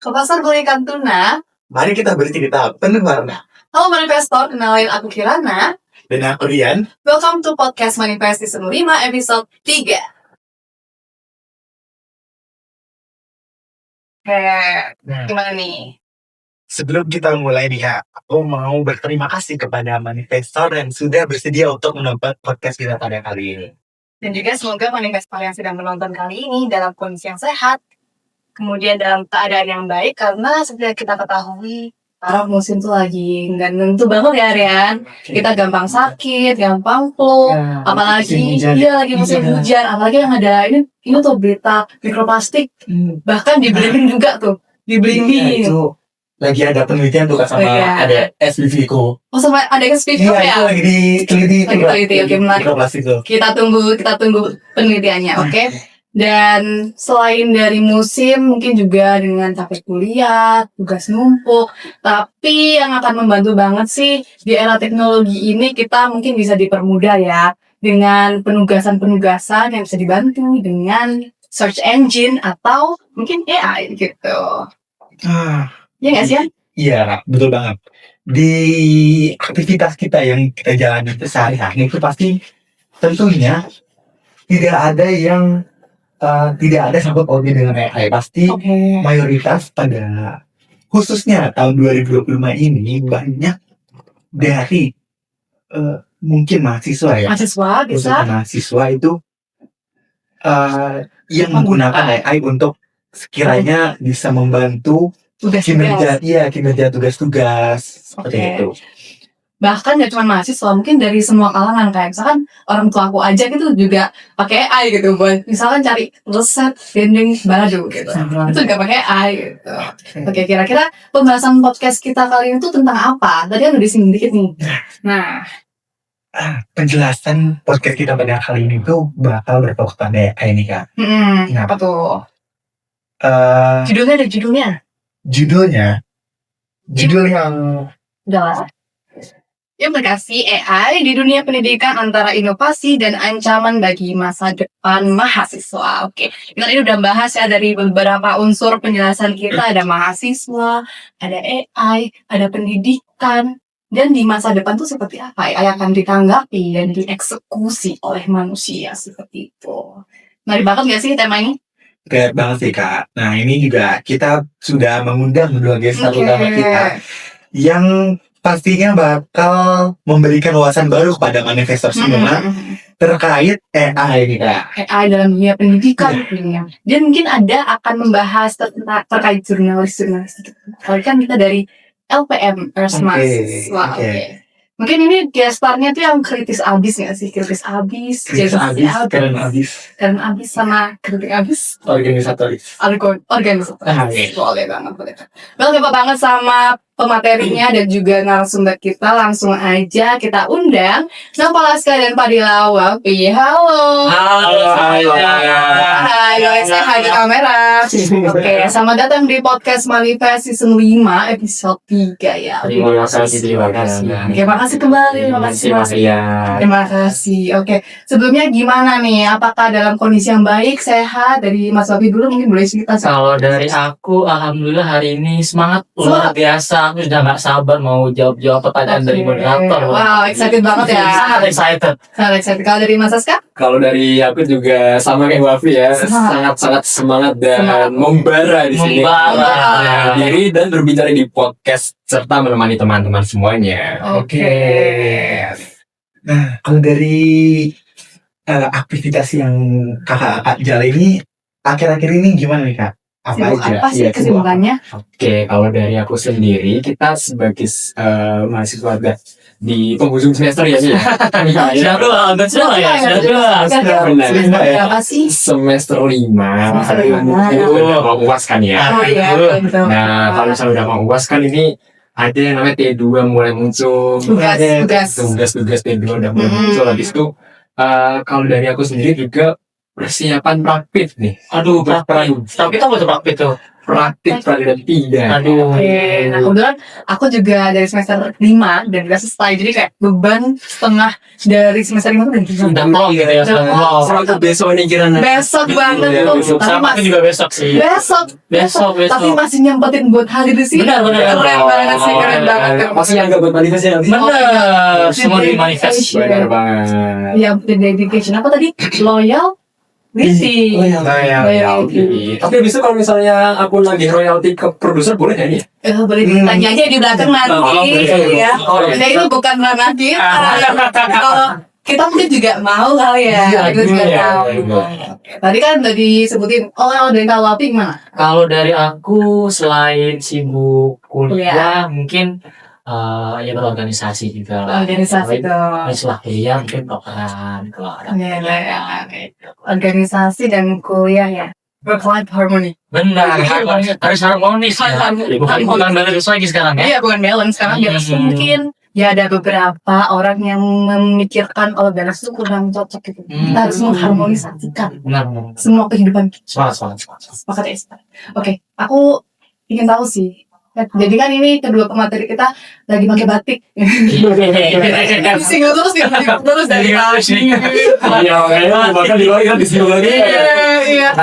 Ke pasar beli ikan tuna. Mari kita bercerita penuh warna. Halo Manifestor, kenalin aku Kirana. Dan aku Rian. Welcome to Podcast Manifest Season 5 episode 3. Gimana nih? Sebelum kita mulai nih Kak, aku mau berterima kasih kepada Manifestor yang sudah bersedia untuk menonton podcast kita pada kali ini. Dan juga semoga Manifestor yang sedang menonton kali ini dalam kondisi yang sehat, kemudian dalam keadaan yang baik, karena seperti kita ketahui musim tuh lagi nggak nentu banget ya Rian. Kita gampang sakit, gampang flu, apalagi lagi musim hujan, apalagi yang ada ini tuh berita mikroplastik, bahkan di Blink juga tuh, di Blink itu lagi ada penelitian tuh sama ada SPV ku. Oh sama ada SPV ya? Itu lagi diteliti. Oke, menarik. Mikroplastik tuh. Kita tunggu penelitiannya, oke? Dan selain dari musim, mungkin juga dengan capek kuliah, tugas numpuk. Tapi yang akan membantu banget sih di era teknologi ini kita mungkin bisa dipermudah ya. Dengan penugasan-penugasan yang bisa dibantu dengan search engine atau mungkin AI gitu. Iya nggak sih? Iya, betul banget. Di aktivitas kita yang kita jalani itu sehari-hari itu pasti tentunya tidak ada yang tidak ada sangkut pautnya dengan AI. Pasti mayoritas pada khususnya tahun 2025 ini banyak dari mungkin mahasiswa ya. Mahasiswa bisa. Mahasiswa itu yang menggunakan AI untuk sekiranya bisa membantu kinerja tugas-tugas seperti itu. Bahkan gak cuma mahasiswa, mungkin dari semua kalangan, kayak misalkan orang tua aku aja gitu juga pakai AI gitu buat misalkan cari resep dendeng balado gitu. Itu juga pakai AI gitu. Oke, kira-kira pembahasan podcast kita kali ini tuh tentang apa? Tadi kan udah disinggung dikit nih. Nah, penjelasan podcast kita pada kali ini tuh bakal berfokus pada AI nih Kak. Apa tuh? Judulnya? Judul yang udah implikasi AI di dunia pendidikan antara inovasi dan ancaman bagi masa depan mahasiswa. Oke, kita ini udah bahas ya dari beberapa unsur penjelasan kita. Ada mahasiswa, ada AI, ada pendidikan, dan di masa depan tuh seperti apa AI akan ditanggapi dan dieksekusi oleh manusia seperti itu. Menarik banget gak sih tema ini? Keren banget sih Kak. Nah ini juga kita sudah mengundang dua guest utama kita yang pastinya bakal memberikan wawasan baru kepada manifestor semua terkait AI nih Kak. AI dalam dunia pendidikan dan mungkin akan membahas terkait jurnalis. Kalau kan kita dari LPM Ersmas. Mungkin ini gestarnya tuh yang kritis abis gak sih? Keren abis sama kritik abis. Organisatoris. Boleh banget. Well, gak banget sama pematerinya dan juga narasumber kita. Langsung aja kita undang Nova Laska dan Fadila Wafi. Halo. Hai, saya hadir kamera. Oke, selamat datang di podcast Manifest Season 5 episode 3 ya. Terima kasih. Terima kasih kembali. Terima kasih. Oke, sebelumnya gimana nih? Apakah dalam kondisi yang baik, sehat? Dari Mas Wafi dulu mungkin boleh cerita. Kalau dari aku, alhamdulillah hari ini semangat luar biasa. Aku sudah gak sabar mau jawab pertanyaan dari moderator. Wow, excited banget ya. Sangat excited. Kalau dari Mas Aska? Kalau dari aku juga sama kayak Wafi ya, sangat semangat dan membara di sini. Membara diri dan berbicara di podcast serta menemani teman-teman semuanya. Oke. Nah, kalau dari aktivitas yang kakak jalani akhir-akhir ini gimana nih Kak? Apa sih kesibukannya? Oke, kalau dari aku sendiri, kita sebagai mahasiswa di penghujung semester ya sih. Sudah dua. Apa sih? Semester 5. Udah mau UAS kan ya. Nah, kalau misalnya udah mau UAS kan ini ada yang namanya T2 mulai muncul. Tugas T2 udah mulai muncul. Habis itu kalau dari aku sendiri juga persiapan praktik nih. Praktik. Tapi kita butuh praktik tuh. praktik dan tidak. Aduh. Oke, nah kebetulan aku juga dari semester 5 dan udah selesai, jadi kayak beban setengah dari semester 5 tuh udah selesai. Udah plong gitu ya, Udah plong. Selalu besok nih kiranya. Besok banget Iya, tuh, besok. tapi Sama aku juga besok sih. besok, tapi Besok. masih nyempetin buat hari di sini. Benar. Keren banget sih, keren banget. Pasti yang gak buat manifestnya nanti. Bener, semua di manifest. Benar banget. Ya, the dedication apa tadi? Loyalty. Royalty. Tapi bisa kalau misalnya aku lagi royalty ke produser boleh nggak nih? Boleh ditanya aja di belakang nanti. boleh. Ya. Oh, iya. Nah, ini bukan ranah kita. Kalau kita mungkin juga mau kali ya. Iya, Kita juga iya, tahu. iya. Tadi kan udah disebutin. Oh, dari Kalwapi gimana? Kalau dari aku selain sibuk kuliah, mungkin ya berorganisasi juga lah. Organisasi tuh. Setelah kuliah mungkin prokeran kalau ada. Ya. Organisasi dan kuliah ya. Work-life harmony. Benar, harus harmonis. Ya. Bukan balance lagi sekarang ya. Iya, bukan balance. Karena balance tuh mungkin ya ada beberapa orang yang memikirkan kalau balance itu kurang cocok gitu. Kita harus mengharmonisasikan Benar. semua kehidupan kita. Semangat. Sepakat ya? Oke, aku ingin tahu sih. Jadi kan ini kedua pemateri kita lagi pakai batik. Single terus dari tadi. Iya, bahkan di luar kita disinggung lagi. Iya.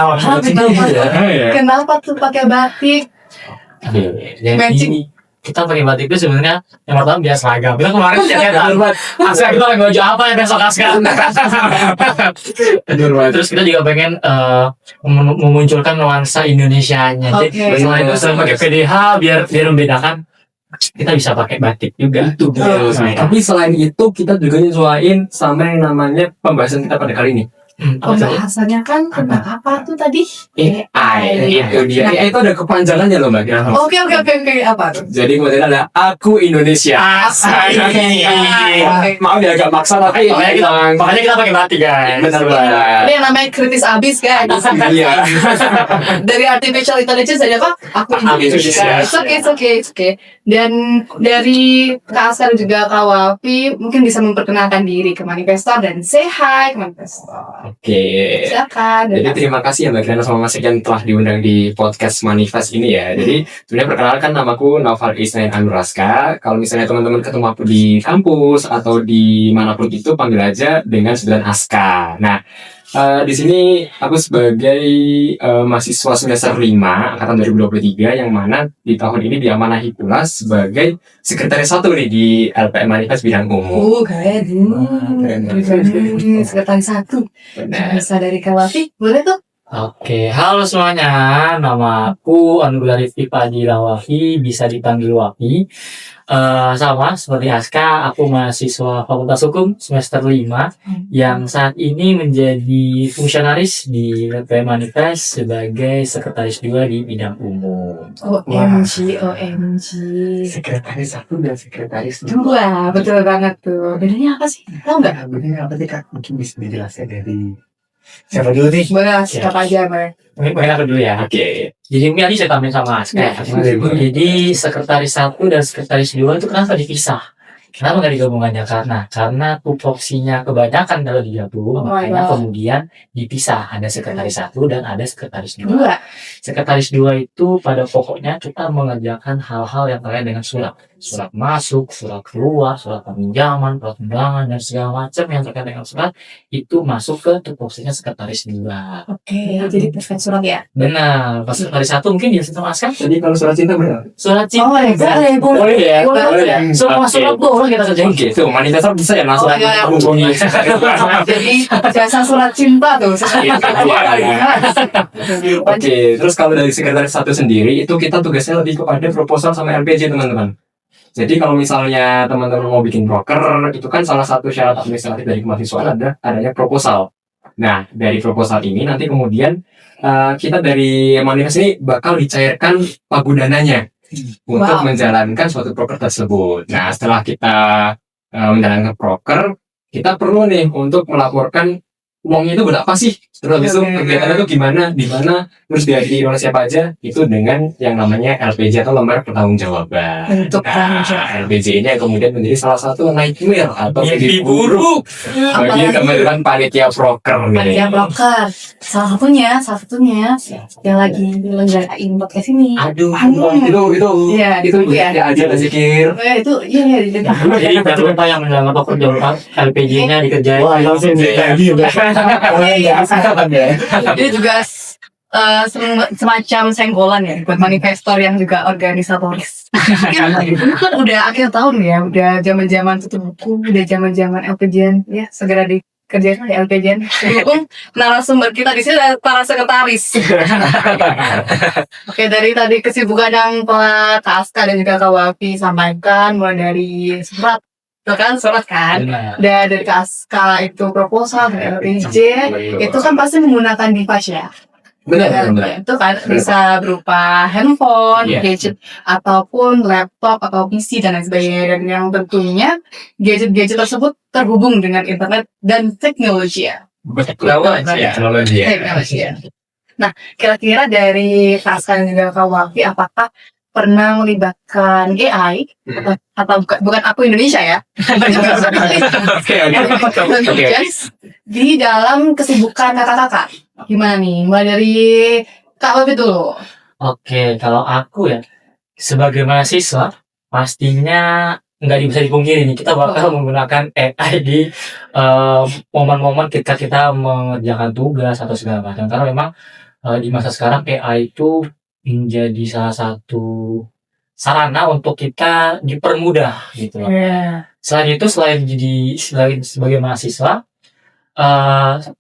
Kenapa tuh pakai batik? Jadi kita pakai batik itu sebenarnya yang pertama biar seragam. Kita kemarin chatnya Aska kita lagi baju apa ya besok Aska. Terus kita juga pengen memunculkan nuansa Indonesianya. Jadi selain itu selain pakai PDH biar membedakan, kita bisa pakai batik juga. Tapi selain itu kita juga nyesuaiin sama yang namanya pembahasan kita pada kali ini. Pembahasannya kan tentang apa tuh tadi? AI. Itu dia. AI itu ada kepanjangannya loh Mbak. Oke, apa tuh? Jadi kemudian ada Aku Indonesia. Maaf ya agak maksa tapi Makanya kita pakai batik guys. benar banget. Ini yang namanya kritis abis guys. Iya. Dari artificial intelligence ada apa? Aku Indonesia. It's okay. Dan dari Kak Askar juga Kak Wafi mungkin bisa memperkenalkan diri ke Manifestor dan say hi ke Manifestor. Oke. Silakan. Jadi terima kasih ya Mbak Kirana sama Mas Ikan telah diundang di podcast Manifest ini ya. Jadi sebenarnya perkenalkan namaku Naufal Isnain Anuraska. Kalau misalnya teman-teman ketemu aku di kampus atau di manapun itu panggil aja dengan sebutan Aska. Nah, di sini aku sebagai mahasiswa semester 5 angkatan 2023 yang mana di tahun ini diamanahi pula sebagai sekretaris 1 nih di LPM Manifest bidang umum. Keren. Sekretaris 1. Benar. Bisa dari Kak Wafi, boleh tuh? Oke, halo semuanya. Nama aku Anugrah Rifki Padilawahi, bisa dipanggil Wafi. Sama seperti Aska, aku mahasiswa Fakultas Hukum semester 5 yang saat ini menjadi fungsionaris di LPM Manifest sebagai sekretaris 2 di bidang umum. OMG. Sekretaris 1 dan sekretaris 2. Dua, betul banget tuh. Bedanya apa sih? Tahu nggak? Bedanya apa sih Kak? Mungkin bisa dijelaskan dari siapa dulu nih? Boleh siapa aja, Mar. Mungkin aku dulu ya. Oke. Jadi mungkin tadi saya tambahin sama Aska. Jadi sekretaris 1 dan sekretaris 2 itu kenapa dipisah? Kenapa nggak digabungannya? Karena tupoksinya kebanyakan kalau digabung, makanya kemudian dipisah. Ada sekretaris 1 dan ada sekretaris 2. Sekretaris 2 itu pada pokoknya kita mengerjakan hal-hal yang terkait dengan surat masuk, surat keluar, surat peminjaman, surat undangan, dan segala macam yang terkait dengan surat itu masuk ke tupoksinya sekretaris 2. Oke, jadi terkait surat ya? Benar. Pas sekretaris 1 mungkin dia sama Aska. Jadi kalau surat cinta benar? Surat cinta. Boleh ya? Boleh ya. Semua Oke. surat boleh kita kerjain. Oke, tuh Manifest bisa ya langsung menghubungi. Jadi jasa surat cinta tuh. Oke, terus kalau dari sekretaris 1 sendiri itu kita tugasnya lebih kepada proposal sama LPJ teman-teman. Jadi kalau misalnya teman-teman mau bikin broker, itu kan salah satu syarat administratif dari kemahasiswaan adanya proposal. Nah, dari proposal ini nanti kemudian kita dari Manifest ini bakal dicairkan pagudananya untuk menjalankan suatu broker tersebut. Nah, setelah kita menjalankan broker, kita perlu nih untuk melaporkan uangnya itu berapa sih, terus habis itu kegiatannya itu gimana, di mana, terus dihadiri oleh siapa aja, itu dengan yang namanya LPJ atau lembar pertanggungjawaban. Untuk LPJ ini kemudian menjadi salah satu nightmare atau Mimpi buruk bagi teman-teman panitia broker panitia broker. Salah satunya yang lagi nyelenggarain podcast ini. aduh itu Iya, itu ya. ya aja lah Zikir. Itu iya di jadi jangan lupa yang menyelamat pekerjaan LPG-nya dikerjain. Wah, langsung ditagi udah. Dia juga semacam senggolan ya buat manifestor yang juga organisatoris. Ini kan udah akhir tahun ya, udah zaman tutup buku, udah zaman LPJ ya, segera dikerjakan ya LPJ. Dukung narasumber kita di sini ada para sekretaris. Oke, dari tadi kesibukan yang Pak Aska dan juga Kak Wafi sampaikan, mulai dari surat kan, Benar. dari Aska itu proposal dari LPJ, itu kan pasti menggunakan device ya. Benar. Itu kan bisa berupa handphone, Iya. gadget, ataupun laptop atau PC dan lain sebagainya. Dan yang tentunya gadget-gadget tersebut terhubung dengan internet dan teknologi ya. Teknologi ya. Teknologi ya. Nah, kira-kira dari Kak Aska dan juga Kak Wafi, apakah pernah melibatkan AI atau bukan aku Indonesia ya? Di dalam kesibukan kakak-kakak. Gimana nih? Mulai dari Kak Wafi dulu. Oke, kalau aku ya sebagai mahasiswa pastinya nggak bisa dipungkiri nih kita bakal menggunakan AI di momen-momen ketika kita mengerjakan tugas atau segala macam, karena memang di masa sekarang AI itu menjadi salah satu sarana untuk kita dipermudah gitu loh. Selain itu, selain sebagai mahasiswa,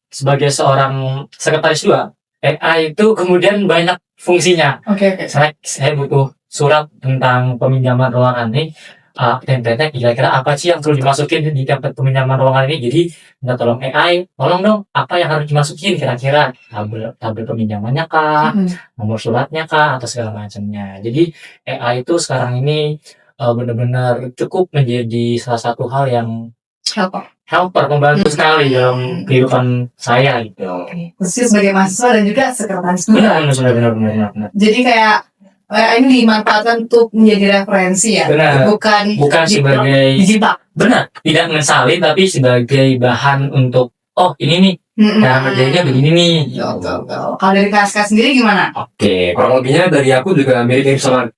sebagai seorang sekretaris juga, AI itu kemudian banyak fungsinya. Oke. Saya butuh surat tentang peminjaman ruangan nih, template-nya kira-kira apa sih yang perlu dimasukin di template peminjaman ruangan ini. Jadi minta tolong AI, tolong dong apa yang harus dimasukin kira-kira, tabel peminjamannya kah, nomor suratnya kah, atau segala macamnya. Jadi AI itu sekarang ini benar-benar cukup menjadi salah satu hal yang helper, membantu sekali dalam kehidupan saya gitu. Khususnya sebagai mahasiswa dan juga sekretaris juga. Benar. Jadi kayak ini dimanfaatkan untuk menjadi referensi ya, Benar. bukan sebagai digital. benar, tidak mensalin tapi sebagai bahan untuk ini nih cara kerjanya begini nih. Kalau dari Kak Aska sendiri gimana? Oke, kurang lebihnya dari aku juga mirip sama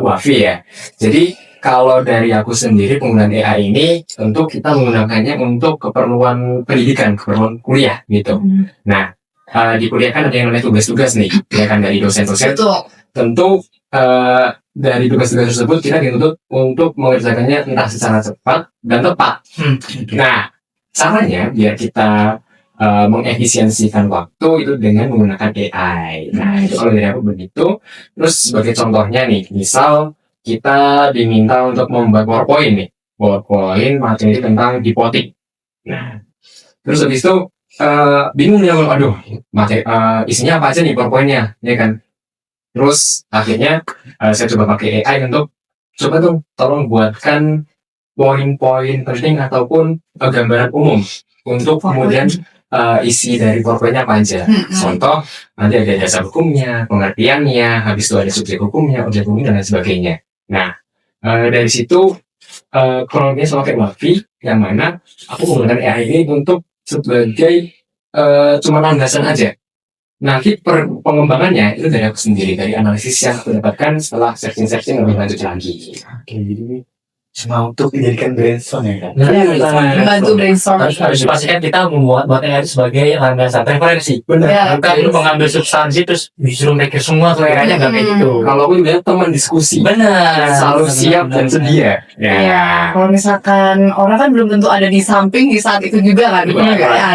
Wafi ya. Jadi kalau dari aku sendiri penggunaan AI ini tentu kita menggunakannya untuk keperluan pendidikan, keperluan kuliah gitu. Nah, di kuliah kan ada yang namanya tugas-tugas nih, ya kan, dari dosen-dosen. Betul. Tentu dari tugas-tugas tersebut kita dituntut untuk mengerjakannya entah secara cepat dan tepat. Nah, caranya biar kita mengefisiensikan waktu itu dengan menggunakan AI. Nah, itu kalau dari aku begitu. Terus sebagai contohnya nih, misal kita diminta untuk membuat PowerPoint materi tentang hipotek. Nah, terus habis itu bingung ya, aduh, materi isinya apa aja nih PowerPoint-nya, ya kan? Terus akhirnya saya coba pakai AI untuk coba dong tolong buatkan poin-poin penting ataupun gambaran umum untuk kemudian isi dari PowerPoint-nya apa aja. Contoh, nanti ada dasar hukumnya, pengertiannya, habis itu ada subjek hukumnya, objek hukumnya, dan lain sebagainya. Nah, dari situ kronologisnya sama kayak Wafi, yang mana aku menggunakan AI ini untuk sebagai cuma landasan aja. Nanti pengembangannya itu dari aku sendiri, dari analisis yang aku dapatkan setelah searching lebih lanjut lagi. Oke, jadi cuma untuk dijadikan brainstorm ya kan? Membantu brainstorm. Harus dipastikan kita membuat AI itu sebagai landasan referensi. Benar. Bukan lu mengambil substansi terus disuruh mikir semua tuh AI-nya nggak kayak gitu. Kalau aku juga teman diskusi, Benar. selalu siap dan sedia. Ya, kalau misalkan orang kan belum tentu ada di samping di saat itu juga kan.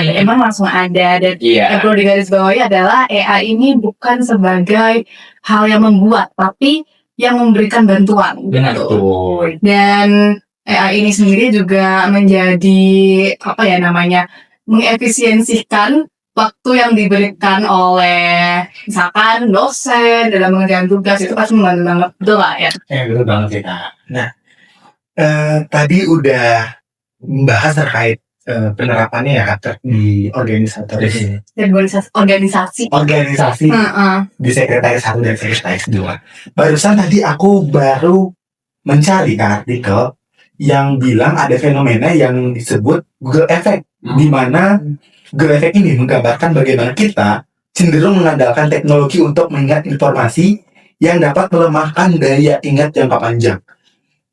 Emang langsung ada. Dan yang perlu digarisbawahi adalah AI ini bukan sebagai hal yang membuat, tapi yang memberikan bantuan. Benar tuh. Dan AI ini sendiri juga menjadi mengefisiensikan waktu yang diberikan oleh misalkan dosen dalam mengerjakan tugas, itu pasti membantu banget, betul lah ya? Betul banget kita. Nah, tadi udah membahas terkait penerapannya ya Kak di organisator ini. Organisasi di sekretaris 1 dan sekretaris 2. Barusan tadi aku baru mencari artikel yang bilang ada fenomena yang disebut Google Effect, di mana Google Effect ini menggambarkan bagaimana kita cenderung mengandalkan teknologi untuk mengingat informasi yang dapat melemahkan daya ingat jangka panjang.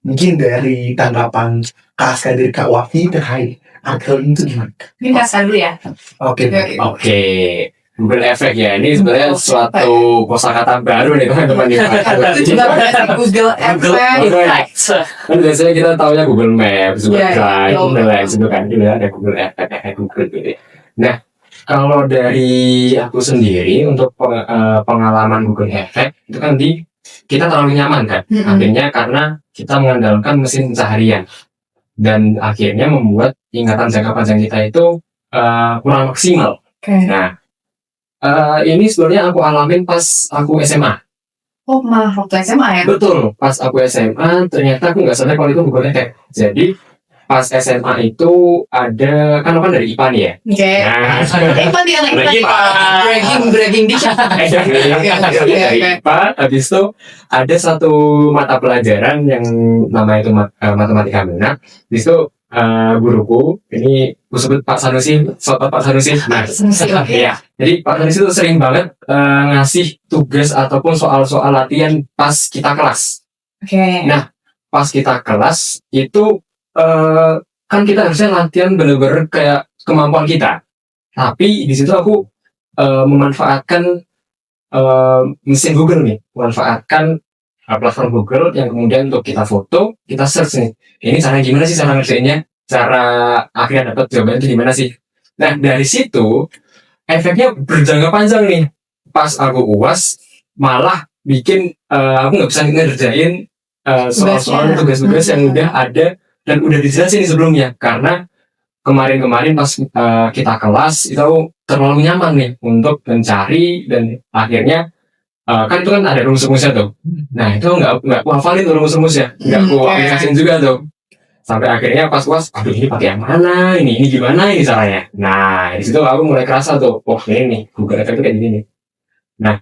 Mungkin dari tanggapan Kak Aska dari Kak Wafi terkait artikel itu gimana? Ini kasar dulu ya. Oke. Oke, Google Effect ya. Ini sebenarnya suatu kosakata baru nih teman-teman. Itu juga ada Google Effect. Kan biasanya kita taunya Google Maps, Google Drive, dan lain sebagainya. Juga ada Google Effect, Google gitu. Nah, kalau dari aku sendiri untuk pengalaman Google Effect itu kan kita terlalu nyaman kan. Akhirnya karena kita mengandalkan mesin pencaharian dan akhirnya membuat ingatan jangka panjang kita itu kurang maksimal. Nah, ini sebenarnya aku alamin pas aku SMA. Oh, malah waktu SMA ya? Betul, pas aku SMA ternyata aku nggak sadar kalau itu Google Effect. Jadi pas SMA itu ada kan dari IPA nih ya. Oke. Nah, IPA dia anak IPA. Bragging dikit. Dari IPA, habis itu ada satu mata pelajaran yang namanya itu matematika benak. Habis itu guruku, ini aku sebut Pak Sanusi, Pak Sanusi. Nah, ya. Jadi Pak Sanusi itu sering banget ngasih tugas ataupun soal-soal latihan pas kita kelas. Oke. Nah, pas kita kelas itu kan kita harusnya latihan bener-bener kayak kemampuan kita. Tapi di situ aku memanfaatkan mesin Google nih, memanfaatkan platform Google yang kemudian untuk kita foto, kita search nih. Ini caranya gimana sih cara ngerjainnya? Cara akhirnya dapat jawabannya itu gimana sih? Nah, dari situ efeknya berjangka panjang nih. Pas aku UAS malah bikin aku nggak bisa ngerjain soal-soal tugas-tugas yang udah ada dan udah dijelasin sebelumnya. Karena kemarin pas kita kelas itu terlalu nyaman nih untuk mencari dan akhirnya kan itu kan ada rumus-rumusnya tuh. Nah itu nggak aku hafalin tuh rumus-rumusnya, nggak aku aplikasiin juga tuh. Sampai akhirnya pas UAS, aduh ini pakai yang mana, ini gimana ini caranya. Nah di situ aku mulai kerasa tuh, oh ini nih Google Effect itu kayak gini. Nah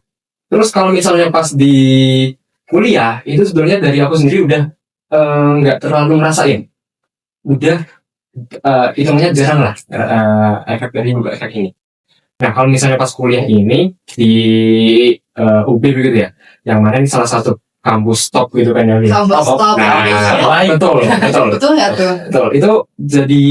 terus kalau misalnya pas di kuliah itu sebenarnya dari aku sendiri udah nggak terlalu ngerasain. Udah hitungannya jarang lah efek dari Google Effect ini. Nah kalau misalnya pas kuliah ini di UB begitu ya, yang mana ini salah satu kampus top gitu kan ya. Kampus top. Nah, betul nggak tuh? Betul. Itu jadi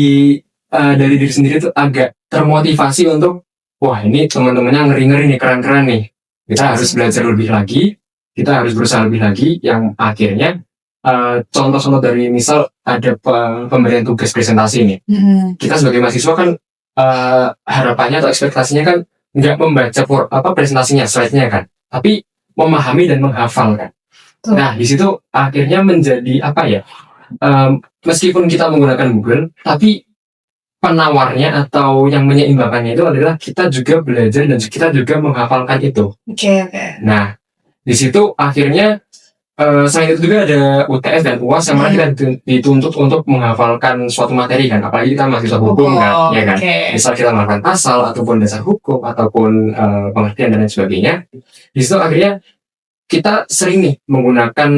dari diri sendiri tuh agak termotivasi untuk wah ini teman-temannya ngeri-ngeri nih, keren-keren nih. Kita harus belajar lebih lagi, kita harus berusaha lebih lagi, yang akhirnya contoh-contoh dari misal ada pemberian tugas presentasi nih. Kita sebagai mahasiswa kan harapannya atau ekspektasinya kan nggak membaca presentasinya, slide-nya kan, tapi memahami dan menghafal kan. Nah di situ akhirnya menjadi apa ya? Meskipun kita menggunakan Google, tapi penawarnya atau yang menyeimbangkannya itu adalah kita juga belajar dan kita juga menghafalkan itu. Oke. Nah di situ akhirnya selain itu juga ada UTS dan UAS yang mana kita dituntut untuk menghafalkan suatu materi kan, apalagi kita mahasiswa hukum kan, ya kan. Misal kita melakukan pasal ataupun dasar hukum ataupun pengertian dan lain sebagainya. Di situ akhirnya kita sering nih menggunakan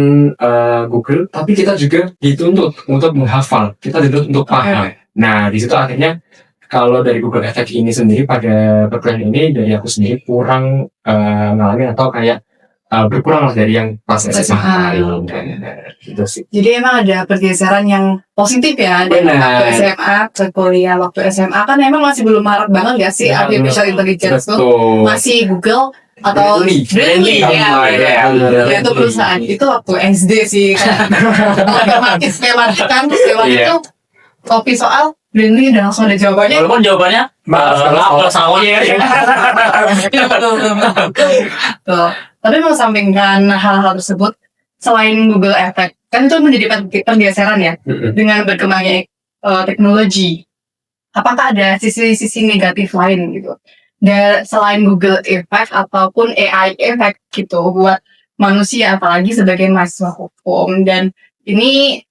Google, tapi kita juga dituntut untuk menghafal, kita dituntut untuk paham. Nah di situ akhirnya kalau dari Google Effect ini sendiri pada perkuliahan ini dari aku sendiri kurang ngalamin atau kayak berkurang lah dari yang pas SMA gitu sih. Jadi emang ada pergeseran yang positif ya dari waktu SMA ke kuliah. Waktu SMA kan emang masih belum marak banget gak sih artificial intelligence tuh, masih Google atau Brainly ya itu perusahaan itu waktu SD sih kan otomatis lewat kampus lewat itu copy soal Brainly dan langsung ada jawabannya. Walaupun jawabannya kalau sawah ya. Tuh. Tapi mau sampingkan hal-hal tersebut, selain Google Effect, kan itu menjadi pergeseran ya dengan berkembangnya teknologi. Apakah ada sisi-sisi negatif lain gitu? Dan selain Google Effect ataupun AI Effect gitu buat manusia, apalagi sebagai mahasiswa hukum. Dan ini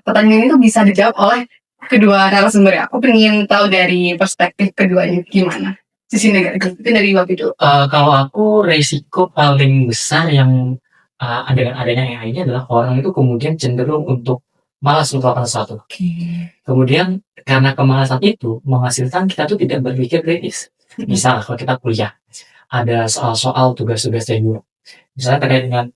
pertanyaan itu bisa dijawab oleh kedua narasumber ya. Aku pengen tahu dari perspektif keduanya gimana. Sisi negatif itu dari Wabi dulu. Kalau aku resiko paling besar yang dengan adanya AI ini adalah orang itu kemudian cenderung untuk malas melakukan sesuatu. Kemudian karena kemalasan itu menghasilkan kita tuh tidak berpikir kritis. Misal kalau kita kuliah, ada soal-soal tugas-tugas dari guru. Misalnya terkait dengan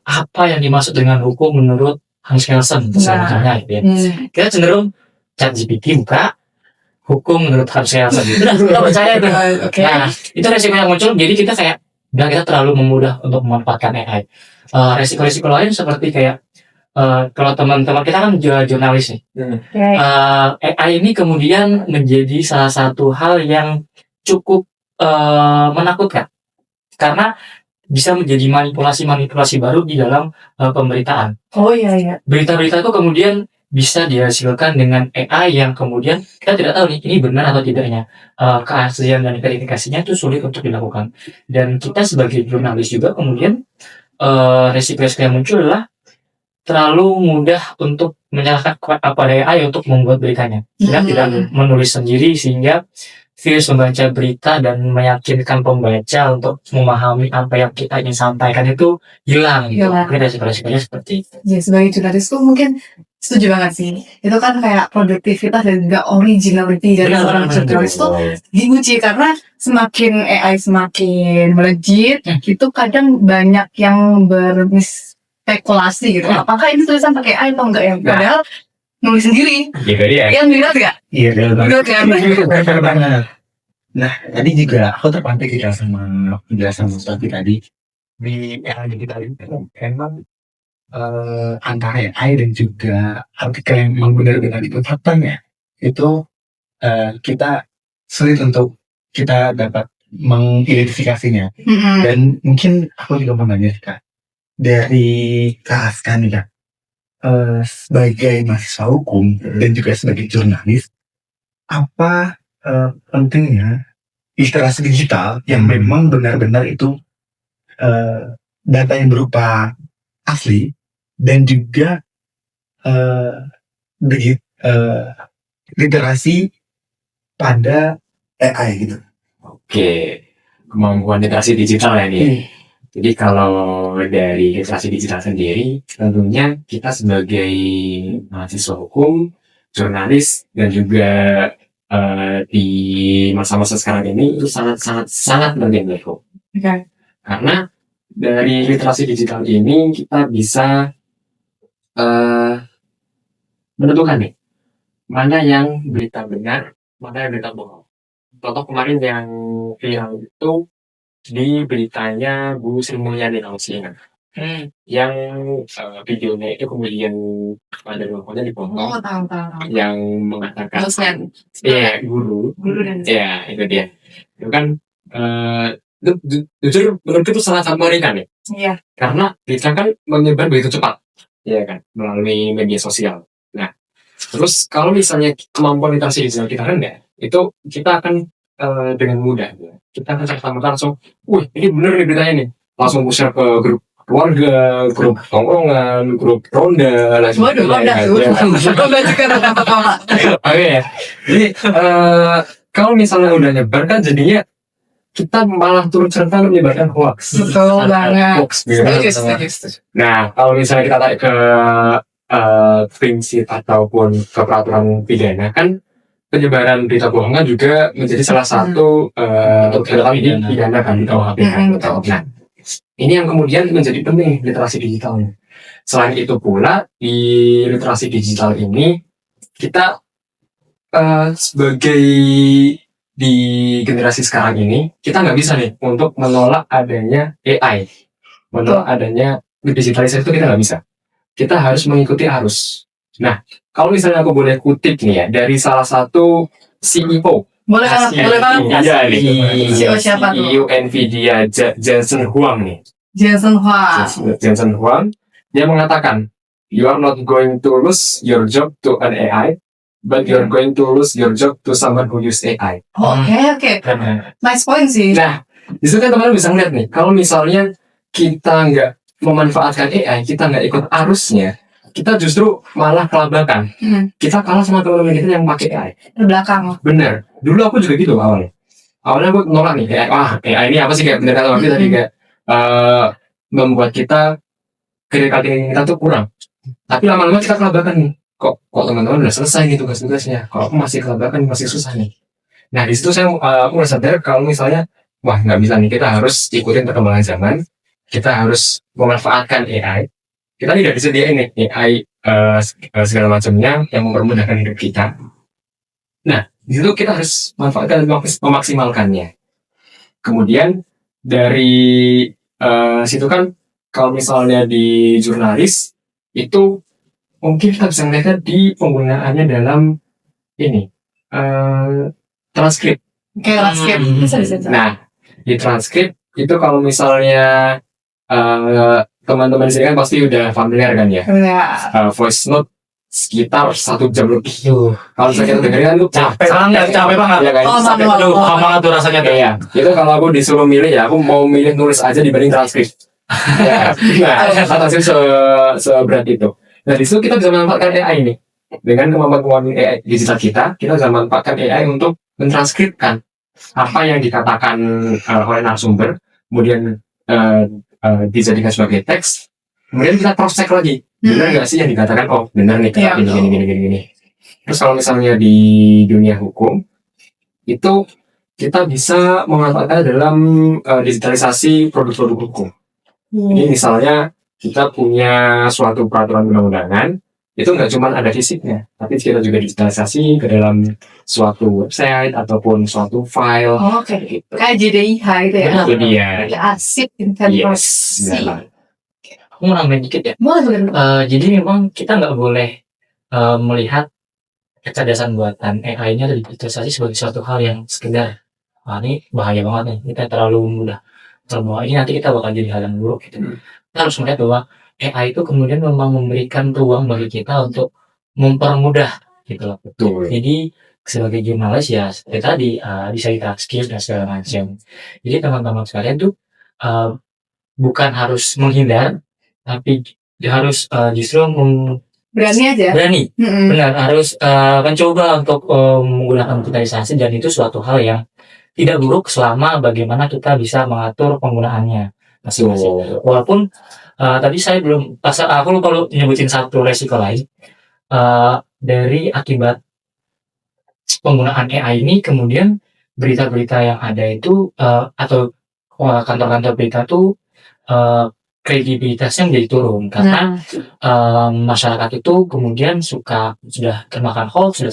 apa yang dimaksud dengan hukum menurut Hans Kelsen, misalnya gitu ya. Kita cenderung ChatGPT buka hukum menurut Hans Kelsen. Udah percaya itu. Nah, itu resiko yang muncul. Jadi kita kayak kita terlalu memudah untuk memanfaatkan AI. Resiko-resiko lain seperti kayak kalau teman-teman kita kan jurnalis nih. AI ini kemudian menjadi salah satu hal yang cukup menakutkan karena bisa menjadi manipulasi baru di dalam pemberitaan. Berita-berita itu kemudian bisa dihasilkan dengan AI yang kemudian kita tidak tahu nih ini benar atau tidaknya. Keaslian dan verifikasinya itu sulit untuk dilakukan. Dan kita sebagai jurnalis juga kemudian resiko-resiko yang muncul adalah terlalu mudah untuk menyalahkan pada AI untuk membuat beritanya. Kita tidak menulis sendiri sehingga virus membaca berita dan meyakinkan pembaca untuk memahami apa yang kita ingin sampaikan itu hilang. Mungkin resiko-resikonya seperti itu. Ya, sebagai jurnalis tuh mungkin setuju banget sih. Itu kan kayak produktivitas dan juga originality dari seorang jurnalis tuh diuji karena semakin AI semakin melejit, itu kadang banyak yang berspekulasi gitu. Apakah ini tulisan pakai AI atau enggak ya? Padahal nulis sendiri. Gitu dia. Yang dilihat nggak? Iya, Bener banget. Nah, tadi juga aku terpantik juga sama penjelasan Mas Taufik tadi. Di era digital itu emang antara AI dan juga artikel yang memang benar-benar ditetapkan ya, itu kita sulit untuk kita dapat mengidentifikasinya. Dan mungkin aku juga mau nanya Kak, dari Kak Aska nih Kak, sebagai mahasiswa hukum dan juga sebagai jurnalis, apa pentingnya literasi digital yang memang benar-benar itu data yang berupa asli dan juga literasi pada AI gitu. Oke, kemampuan literasi digital ya nih. Jadi kalau dari literasi digital sendiri, tentunya kita sebagai mahasiswa hukum, jurnalis, dan juga di masa-masa sekarang ini itu sangat penting menurutku. Karena dari literasi digital ini kita bisa menentukan nih mana yang berita benar, mana yang berita bohong. Contoh kemarin yang viral itu di beritanya Bu Sri Mulyani yang videonya itu kemudian pada rumahnya dipotong yang mengatakan guru dan itu dia itu kan jujur menurutku itu sangat mengerikan ya karena berita kan menyebar begitu cepat ya kan melalui media sosial. Nah terus kalau misalnya kemampuan literasi digital kita rendah itu kita akan dengan mudah kita akan serta-merta langsung ini bener nih beritanya nih, langsung share ke grup keluarga, grup tongkrongan, grup ronda, dan sebagainya. Oke, jadi kalau misalnya udah nyebar kan jadinya kita malah turut serta menyebarkan hoax. Betul banget. Hoax, gitu. Nah, kalau misalnya kita tarik ke prinsip ataupun ke peraturan pidana kan penyebaran berita bohongan juga menjadi salah satu pidana kan di KUHP. Nah, ini yang kemudian menjadi penting literasi digitalnya. Selain itu pula di literasi digital ini kita sebagai di generasi sekarang ini kita nggak bisa nih untuk menolak adanya AI, menolak adanya digitalisasi itu kita nggak bisa. Kita harus mengikuti arus. Nah, kalau misalnya aku boleh kutip nih ya dari salah satu CEO. Boleh banget. Iya nih. CEO siapa tuh? CEO Nvidia Jensen Huang nih. Jensen Huang. Dia mengatakan, you are not going to lose your job to an AI, but you are going to lose your job to someone who use AI. Oke. Nice point sih. Nah, di situ kan teman-teman bisa ngeliat nih, kalau misalnya kita nggak memanfaatkan AI, kita nggak ikut arusnya, kita justru malah kelabakan. Kita kalah sama teman-teman kita yang pakai AI. Di belakang. Bener. Dulu aku juga gitu awalnya. Awalnya aku nolak nih kayak AI ini apa sih, kayak bener kata Wafi tadi, kayak membuat kita critical thinking kita tuh kurang. Tapi lama-lama kita kelabakan nih. Kok teman-teman udah selesai nih tugas-tugasnya. Kalau aku masih kelabakan, masih susah nih. Nah di situ aku mulai sadar kalau misalnya wah nggak bisa nih, kita harus ikutin perkembangan zaman. Kita harus memanfaatkan AI. Kita tidak disediain nih AI segala macamnya yang mempermudahkan hidup kita. Nah, di situ kita harus manfaatkan dan memaksimalkannya. Kemudian dari situ kan, kalau misalnya di jurnalis itu mungkin kita bisa melihatnya di penggunaannya dalam ini transkrip. Kayak transkrip. Bisa. Nah, di transkrip itu kalau misalnya teman-teman di sini kan pasti udah familiar kan ya. Voice note sekitar 1 jam lebih. Kalau saya dengerin kan tuh capek banget. Ya kan? Paham banget tuh rasanya tuh. Iya. Itu kalau aku disuruh milih ya, aku mau milih nulis aja dibanding transkrip. Ya. Nah, transkrip seberat itu. Nah, di situ kita bisa memanfaatkan AI ini. Dengan kemampuan AI digital kita bisa memanfaatkan AI untuk mentranskripkan apa yang dikatakan oleh narasumber, kemudian dijadikan sebagai teks, kemudian kita cross check lagi, benar nggak sih yang dikatakan? Oh benar nih, gini. Terus kalau misalnya di dunia hukum itu kita bisa memanfaatkan dalam digitalisasi produk-produk hukum. Ini misalnya kita punya suatu peraturan undang-undangan, itu nggak cuma ada fisiknya, tapi kita juga digitalisasi ke dalam suatu website ataupun suatu file. Oke. Kayak JDIH itu ya. Itu dia. Arsip inventarisasi. Aku mau nambahin dikit ya. Boleh. Jadi memang kita nggak boleh melihat kecerdasan buatan AI ini ada digitalisasi sebagai suatu hal yang sekedar ini bahaya banget nih, kita terlalu mudah terbawa ini, nanti kita bakal jadi hal yang buruk gitu. Kita harus melihat bahwa AI itu kemudian memang memberikan ruang bagi kita untuk mempermudah gitu loh. Betul. Jadi sebagai jurnalis ya seperti tadi bisa transkrip dan segala macam. Jadi teman-teman sekalian tuh bukan harus menghindar, tapi harus justru berani aja. Benar, harus mencoba untuk menggunakan digitalisasi, dan itu suatu hal yang tidak buruk selama bagaimana kita bisa mengatur penggunaannya masing-masing. Walaupun tadi saya belum, aku lupa nyebutin satu resiko lain dari akibat penggunaan AI ini, kemudian berita-berita yang ada itu atau kantor-kantor berita tuh kredibilitasnya menjadi turun karena masyarakat itu kemudian sudah termakan hoax,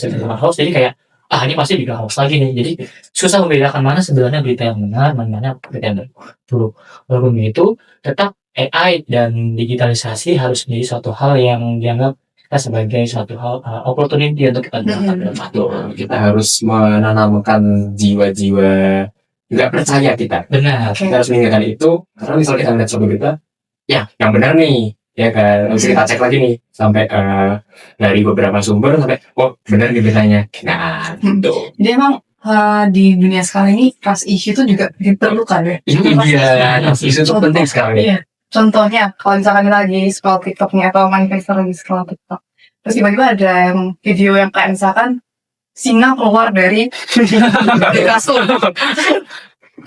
jadi kayak ini pasti juga hoax lagi nih, jadi susah membedakan mana sebenarnya berita yang benar, mana berita yang buruk. Walaupun itu tetap AI dan digitalisasi harus menjadi suatu hal yang dianggap kita sebagai suatu hal opportunity untuk kita gunakan. Kita harus menanamkan jiwa-jiwa nggak percaya kita. Benar. Kita harus meninggalkan itu, karena misalnya kita melihat suatu berita, ya yang benar nih, ya kan, harus kita cek lagi nih sampai dari beberapa sumber sampai benar nih beritanya. Nah, gitu. Jadi emang di dunia sekarang ini trust issue itu juga diperlukan ya. Itu dia, trust issue itu penting sekarang ya. Iya. Contohnya, kalau misalkan lagi scroll TikTok-nya atau manifestor lagi scroll TikTok, terus tiba-tiba ada yang video yang kayak misalkan singa keluar dari kasur.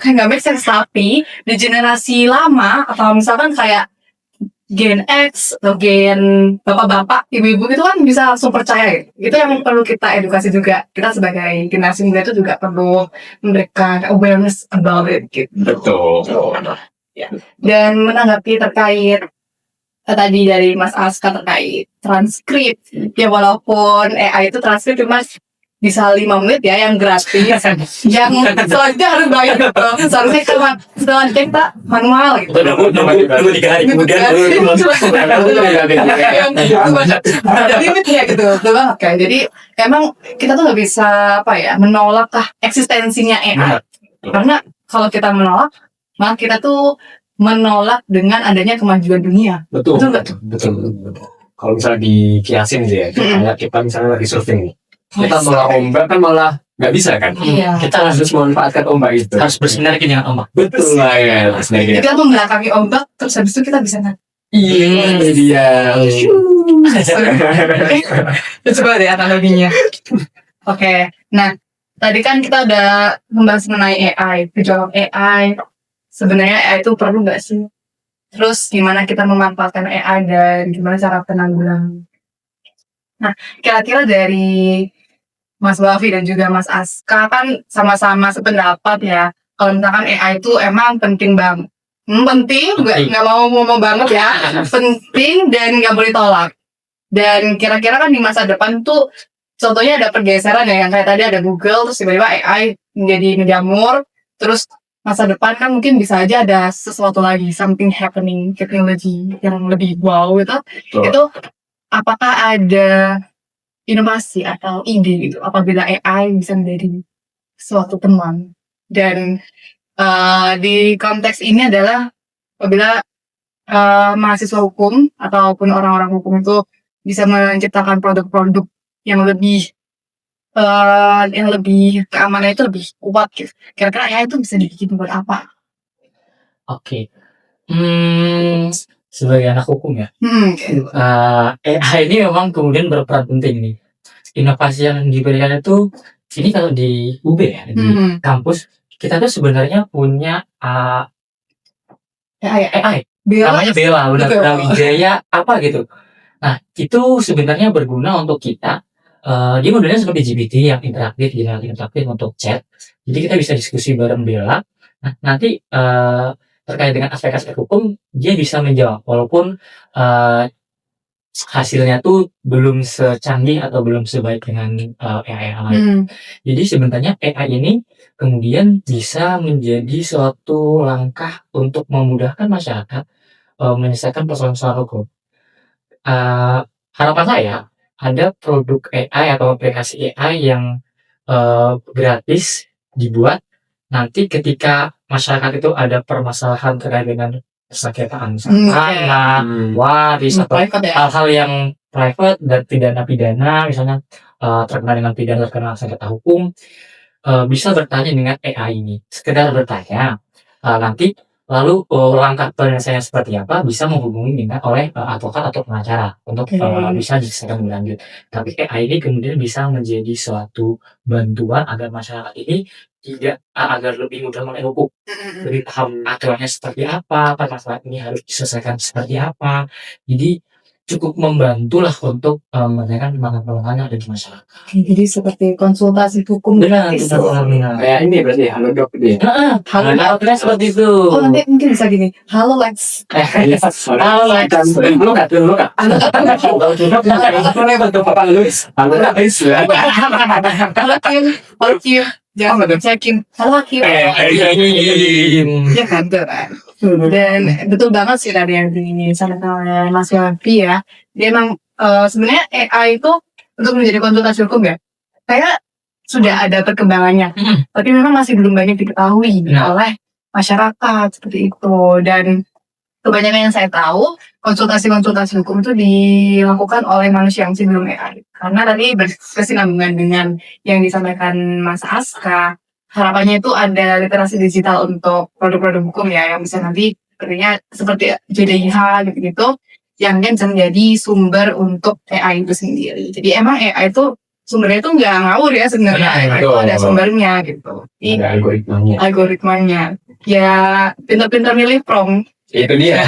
Kayak nggak make sense, tapi di generasi lama atau misalkan kayak Gen X atau Gen bapak-bapak, ibu-ibu itu kan bisa langsung percaya gitu. Itu yang perlu kita edukasi juga. Kita sebagai generasi muda itu juga perlu memberikan awareness about it gitu. Betul. Ya. Dan menanggapi terkait tadi dari Mas Aska terkait transkrip, ya walaupun AI itu transkrip cuma bisa 5 menit ya yang gratis, yang selanjutnya harus bayar gitu. Seharusnya selanjutnya kita manual gitu. Tunggu 3 hari kemudian ada limitnya gitu, betul banget kan. Jadi emang kita tuh nggak bisa menolak eksistensinya AI, karena kalau kita menolak, maka kita tuh menolak dengan adanya kemajuan dunia. Betul. Betul. Kalau misalnya dikiasin gitu ya, kayak kita misalnya lagi surfing nih, kita nolak ombak kan malah nggak bisa kan? Iya. Kita harus memanfaatkan ombak itu. harus bersinergi dengan ombak. Betul lah ya, bersinergi. Kita membelakangi ombak, terus habis itu kita bisa Ini dia. Coba deh analoginya. Oke, nah tadi kan kita udah membahas mengenai AI, tujuan AI. Sebenarnya AI itu perlu nggak sih? Terus gimana kita memanfaatkan AI dan gimana cara penanggulangan? Nah, kira-kira dari Mas Wafi dan juga Mas Aska kan sama-sama sependapat ya. Kalau misalkan AI itu emang penting banget. Penting, nggak mau ngomong banget ya. Penting dan nggak boleh tolak. Dan kira-kira kan di masa depan tuh contohnya ada pergeseran ya, yang kayak tadi ada Google, terus tiba-tiba AI menjadi menjamur, terus masa depan kan mungkin bisa aja ada sesuatu lagi, something happening, teknologi yang lebih wow gitu. Itu apakah ada inovasi atau ide gitu apabila AI bisa menjadi suatu teman? Dan di konteks ini adalah apabila mahasiswa hukum ataupun orang-orang hukum itu bisa menciptakan produk-produk yang lebih keamanannya itu lebih kuat gitu. Kira-kira AI itu bisa dibikin buat apa? Oke. Sebagai anak hukum ya, AI ini memang kemudian berperan penting nih. Inovasi yang diberikan itu, ini kalau di UB ya, di kampus, kita tuh sebenarnya punya AI. Namanya Bella, udah Brawijaya apa gitu. Nah, itu sebenarnya berguna untuk kita. Dia modelnya seperti GPT yang interaktif untuk chat. Jadi kita bisa diskusi bareng Bella. Nah, nanti terkait dengan aspek-aspek hukum, dia bisa menjawab. Walaupun hasilnya tuh belum secanggih atau belum sebaik dengan AI yang lain. Jadi sebenarnya AI ini kemudian bisa menjadi suatu langkah untuk memudahkan masyarakat menyelesaikan persoalan-persoalan hukum. Harapan saya ada produk AI atau aplikasi AI yang gratis dibuat, nanti ketika masyarakat itu ada permasalahan terkait dengan sengketaan tanah, waris atau hal-hal yang private dan pidana misalnya terkena dengan pidana terkena sengketa hukum, bisa bertanya dengan AI ini, sekedar bertanya, nanti lalu langkah penyelesaiannya seperti apa bisa menghubungi dengan oleh advokat atau pengacara untuk bisa diselesaikan lebih lanjut. Tapi AI ini kemudian bisa menjadi suatu bantuan agar masyarakat ini tidak agar lebih mudah melek hukum, lebih paham aturannya seperti apa masalah ini harus diselesaikan seperti apa. Jadi cukup membantulah untuk menyelesaikan permasalahan yang ada di masyarakat. Jadi seperti konsultasi hukum gratis. Kayak ini berarti halo dok gitu ya. Halo seperti itu. Oh, nanti mungkin bisa gini. Halo Lex. Halo Lex. Lu kak. Halo Luis. Halo Kim. Jangan cekin. Halo Kim. Ya kan tuh kan. Dan betul banget sih tadi yang disampaikan oleh Mas Wafi ya. Dia emang sebenarnya AI itu untuk menjadi konsultasi hukum ya, kayak sudah ada perkembangannya, tapi memang masih belum banyak diketahui oleh masyarakat seperti itu. Dan kebanyakan yang saya tahu konsultasi hukum itu dilakukan oleh manusia yang belum AI. Karena tadi berkesinambungan dengan yang disampaikan Mas Aska, harapannya itu ada literasi digital untuk produk-produk hukum ya, yang bisa nanti seperti JDIH gitu-gitu, yang kan bisa menjadi sumber untuk AI itu sendiri. Jadi emang AI itu sumbernya itu nggak ngawur ya sebenarnya, AI itu ada sumbernya gitu. Ada algoritmanya. Ya pintar-pintar milih prompt. Itu dia.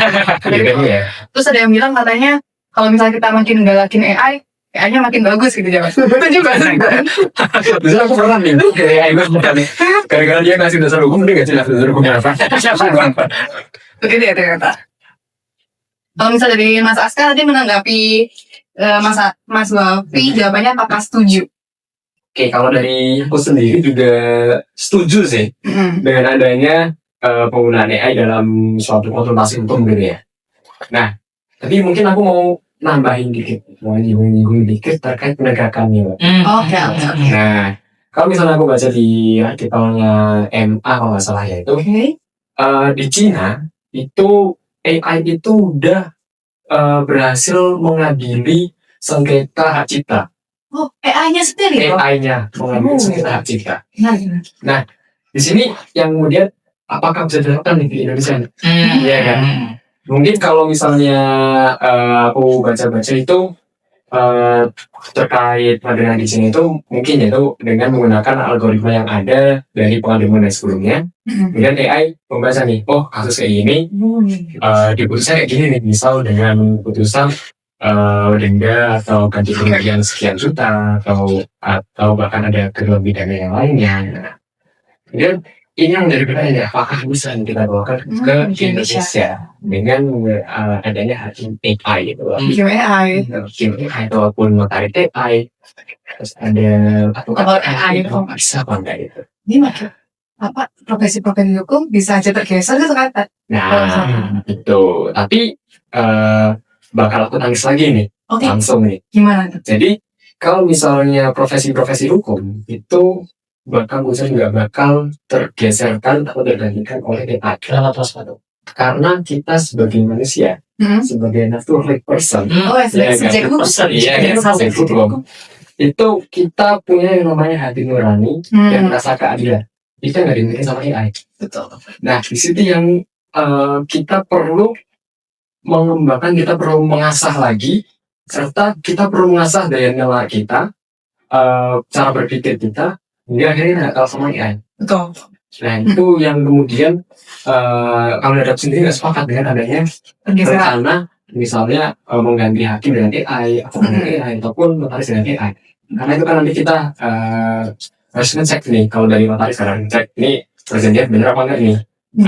Terus ada yang bilang katanya kalau misalnya kita makin galakin AI-nya makin bagus gitu jangan. Itu juga sih. Terus aku pernah nih, AI gue nih. Gara-gara dia ngasih dasar hukum, dia nggak jelas dasar hukumnya apa. Begitu ya ternyata. Kalau misalnya dari Mas Aska tadi menanggapi Mas Wafi, jawabannya apakah setuju? Oke, kalau dari aku sendiri juga setuju sih dengan adanya penggunaan AI dalam suatu konsultasi hukum gitu ya. Nah, tapi mungkin aku mau nambahin dikit, mau nyinggung dikit terkait penegakannya. Oke. Nah, kalau misalnya aku baca di artikelnya MA kalau nggak salah ya itu, di Cina itu AI itu udah berhasil mengadili sengketa hak cipta. Oh, AI-nya sendiri? AI-nya mengadili sengketa hak cipta. Nah, di sini yang kemudian apakah bisa dilakukan di Indonesia? Iya kan? Mungkin kalau misalnya aku baca-baca itu terkait dengan di sini itu mungkin yaitu dengan menggunakan algoritma yang ada dari pengalaman sebelumnya. Kemudian AI membaca nih, oh kasus kayak gini, diputusnya kayak gini nih, misal dengan putusan denda atau ganti kerugian sekian juta atau bahkan ada kerugian pidana yang lainnya. Nah, kemudian ini yang dari pertanyaan, apakah bisa kita bawakan ke Indonesia dengan adanya AI gitu, AI ataupun notaris AI, terus ada About AI itu. bisa apa enggak itu? ini makin apa profesi-profesi hukum bisa aja tergeser gitu kan? Nah, itu. Tapi bakal aku tangis lagi nih, Oke, langsung nih. gimana tuh? Jadi kalau misalnya profesi-profesi hukum itu bahkan usaha nggak bakal tergeserkan atau tergantikan oleh AI. Kenapa terus Pak? Karena kita sebagai manusia, sebagai natural person, Oh, subjek hukum. subjek hukum, itu kita punya yang namanya hati nurani dan rasa keadilan. Kita nggak dimiliki sama AI. Betul. Nah, di situ yang kita perlu mengembangkan, kita perlu mengasah lagi, serta kita perlu mengasah daya nalar kita, cara berpikir kita, hingga akhirnya nggak kalah sama AI. Betul. Nah, itu yang kemudian kalau Dadap sendiri nggak sepakat dengan adanya Tergeser. rencana misalnya mengganti hakim dengan AI atau dengan AI ataupun notaris dengan AI. Karena itu kan nanti kita harus ngecek nih, kalau dari notaris sekarang cek ini perjanjian bener apa enggak nih,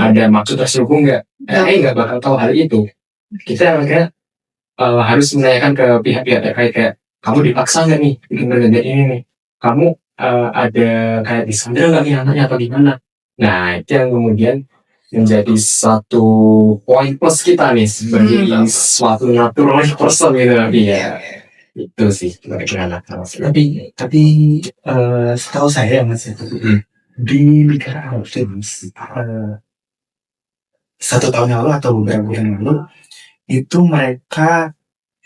ada maksud terselubung nggak? AI nggak bakal tahu hal itu. Kita akhirnya harus menanyakan ke pihak-pihak terkait, kayak kamu dipaksa nggak nih bikin perjanjian ini nih? Kamu ada kayak disandera nggak nih anaknya atau gimana? Nah, itu yang kemudian menjadi satu poin plus kita nih sebagai suatu natural person gitu. Iya, itu sih kira-kira. Tapi setahu saya Mas, di negara Arab itu, Mas, 1 tahun yang lalu atau beberapa bulan yang lalu itu mereka